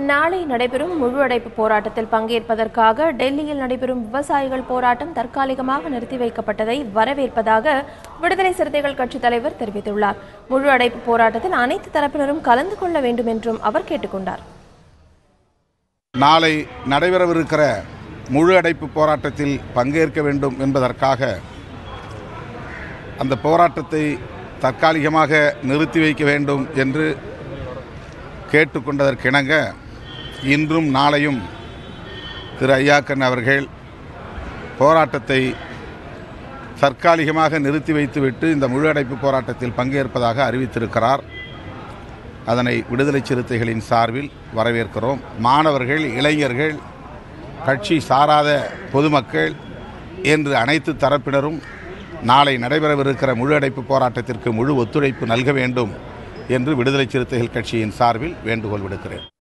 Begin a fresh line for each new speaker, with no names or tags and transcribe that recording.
நாளை நடைபெறும் முழு அடைப்பு போராட்டத்தில் பங்கேற்பதற்காக டெல்லியில் நடைபெறும் விவசாயிகள் போராட்டம் தற்காலிகமாக நிறுத்தி வைக்கப்பட்டதை வரவேற்பதாக விடுதலை சிறுத்தைகள் கட்சித் தலைவர் தெரிவித்துள்ளார். முழு அடைப்பு போராட்டத்தில் அனைத்து தரப்பினரும் கலந்து கொள்ள வேண்டும் என்றும் அவர் கேட்டுக்கொண்டார்.
நாளை நடைபெறவிருக்கிற முழு அடைப்பு போராட்டத்தில் பங்கேற்க வேண்டும் என்பதற்காக அந்த போராட்டத்தை தற்காலிகமாக நிறுத்தி வைக்க வேண்டும் என்று கேட்டுக்கொண்டதற்கிணங்க இன்றும் நாளையும் திரு ஐயாக்கன் அவர்கள் போராட்டத்தை தற்காலிகமாக நிறுத்தி வைத்துவிட்டு இந்த முழு அடைப்பு போராட்டத்தில் பங்கேற்பதாக அறிவித்திருக்கிறார். அதனை விடுதலை சிறுத்தைகளின் சார்பில் வரவேற்கிறோம். மாணவர்கள், இளைஞர்கள், கட்சி சாராத பொதுமக்கள் என்று அனைத்து தரப்பினரும் நாளை நடைபெறவிருக்கிற முழு அடைப்பு போராட்டத்திற்கு முழு ஒத்துழைப்பு நல்க வேண்டும் என்று விடுதலை சிறுத்தைகள் கட்சியின் சார்பில் வேண்டுகோள் விடுக்கிறேன்.